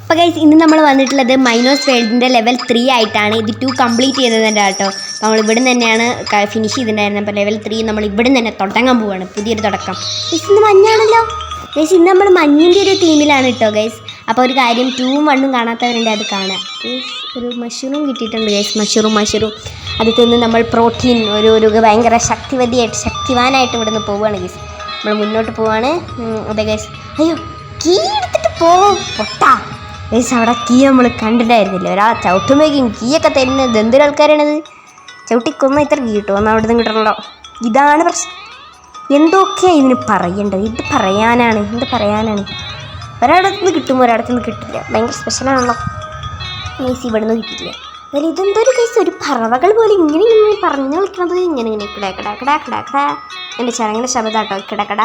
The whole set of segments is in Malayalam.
അപ്പോൾ ഗൈസ് ഇന്ന് നമ്മൾ വന്നിട്ടുള്ളത് മൈനോസ് വേൾഡിൻ്റെ ലെവൽ 3 ആയിട്ടാണ്. ഇത് 2 കംപ്ലീറ്റ് ചെയ്തതിൻ്റെ കേട്ടോ. അപ്പോൾ നമ്മൾ ഇവിടെ നിന്ന് തന്നെയാണ് ഫിനിഷ് ചെയ്തിട്ടുണ്ടായിരുന്നത്. അപ്പോൾ ലെവൽ 3 നമ്മൾ ഇവിടെ നിന്ന് തന്നെ തുടങ്ങാൻ പോവുകയാണ്, പുതിയൊരു തുടക്കം. ഗൈസ് ഇന്ന് മഞ്ഞാണല്ലോ ഗൈസ്, ഇന്ന് നമ്മൾ മഞ്ഞിൻ്റെ ഒരു ടീമിലാണ് കേട്ടോ ഗൈസ്. അപ്പോൾ ഒരു കാര്യം 2ഉം 1ഉം കാണാത്തവരുണ്ട്, അത് കാണാം. ഒരു മഷ്റൂം കിട്ടിയിട്ടുണ്ട് ഗൈസ്, മഷ്റൂം അത് തിന്ന് നമ്മൾ പ്രോട്ടീൻ ഒരു ഭയങ്കര ശക്തിവാനായിട്ട് ഇവിടെ നിന്ന് പോവുകയാണ് ഗൈസ്. നമ്മൾ മുന്നോട്ട് പോവാണ്. അതെ ഗൈസ്, അയ്യോ കീ എടുത്തിട്ട് പോവും പൊട്ടാ ഗൈസ്. അവിടെ കീ നമ്മൾ കണ്ടിട്ടായിരുന്നില്ല, ഒരാൾ ചവിട്ടുമ്പോഴേക്കും കീയൊക്കെ തരുന്നത് എന്തൊരു ആൾക്കാരാണത്. ചവിട്ടിക്കൊന്ന ഇത്ര കീ കിട്ടും, ഒന്നും അവിടെ നിന്ന് കിട്ടണല്ലോ. ഇതാണ് പ്രശ്നം. എന്തൊക്കെയാണ് ഇതിന് പറയേണ്ടത്, എന്ത് പറയാനാണ്. ഒരാടത്ത് നിന്ന് കിട്ടുമ്പോൾ ഒരാടത്ത് നിന്ന് കിട്ടില്ല, ഭയങ്കര സ്പെഷ്യലാണല്ലോ ഗൈസ്. ഇവിടെ നിന്ന് കിട്ടില്ല. എന്നാലും ഇതെന്തൊരു ഗൈസ്, ഒരു പറവകൾ പോലെ ഇങ്ങനെ പറഞ്ഞു കളിക്കണത്. ഇങ്ങനെ കിടക്കട എൻ്റെ ചരങ്ങിൻ്റെ ശബ്ദം കേട്ടോ, കിടക്കട.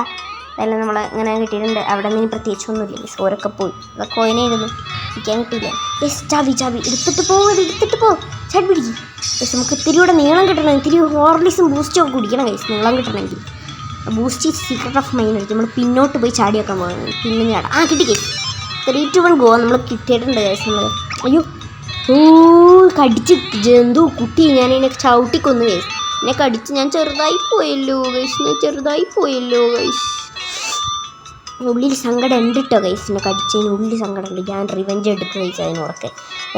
അതെല്ലാം നമ്മൾ ഇങ്ങനെ കിട്ടിയിട്ടുണ്ട്. അവിടെ നിന്ന് പ്രത്യേകിച്ചൊന്നുമില്ല ഗൈസ്, ഓരൊക്കെ പോയി. അതൊക്കെ കോയിനായിരുന്നു, ഇരിക്കാൻ കിട്ടിയില്ല ഗൈസ്. ചാവി എടുത്തിട്ട് പോ ചാടി പിടിക്കും ഗൈസ്. നമുക്ക് ഇത്തിരി കൂടെ നീളം കിട്ടണം, ഇത്തിരി ഹോർലിക്സും ബൂസ്റ്റൊക്കെ കുടിക്കണം ഗൈസ്, നീളം കിട്ടണമെങ്കിൽ. ബൂസ്റ്റ് സീക്രട്ട് ഓഫ് മൈൻ എടുത്ത് നമ്മൾ പിന്നോട്ട് പോയി ചാടി വെക്കാൻ പോകുന്നത്. പിന്നെ ചാടാം. കിട്ടി ഗൈസ്. 3, 2, 1 ഗോ. നമ്മൾ കിട്ടിയിട്ടുണ്ട് ഗൈസ്. നമ്മൾ അയ്യോ കടിച്ച് ജന്തു കുട്ടി, ഞാൻ ഇതിനെ ചവിട്ടിക്കൊന്നു ഗൈസ്. എന്നെ കടിച്ച് ഞാൻ ചെറുതായി പോയല്ലോ ഗൈസ്. ഉള്ളിൽ സങ്കടം ഉണ്ട് കേട്ടോ ഗൈസ്, എന്നെ കടിച്ചതിന് ഉള്ളിൽ സങ്കടമുണ്ട്. ഞാൻ റിവെഞ്ച് എടുക്കും ഗൈസ്, അതിനോടൊക്കെ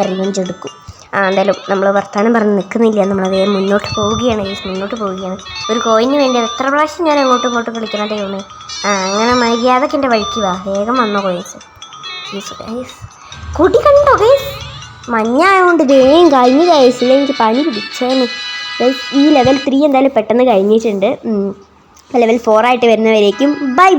റിവെഞ്ച് എടുക്കും. എന്തായാലും നമ്മൾ വർത്താനം പറഞ്ഞ് നിൽക്കുന്നില്ല, നമ്മൾ വേഗം മുന്നോട്ട് പോവുകയാണ് ഗൈസ്, ഒരു കോയിന് വേണ്ടി എത്ര പ്രാവശ്യം ഞാൻ അങ്ങോട്ടും ഇങ്ങോട്ടും കളിക്കണതേ ഉള്ളൂ. അങ്ങനെ മര്യാദക്ക് എൻ്റെ വഴിക്ക് വാ, വേഗം വന്നോ ഗൈസ്. കൊടി കണ്ടോ ഗൈസ്, മഞ്ഞായതുകൊണ്ട് വേഗം കഴിഞ്ഞ് ഗൈസ്, എനിക്ക് പണി പിടിച്ചേന് ഗൈസ്. ഈ ലെവൽ 3 എന്തായാലും പെട്ടെന്ന് കഴിഞ്ഞിട്ടുണ്ട്. ലെവൽ 4 ആയിട്ട് വരുന്നവരേക്കും ബൈ.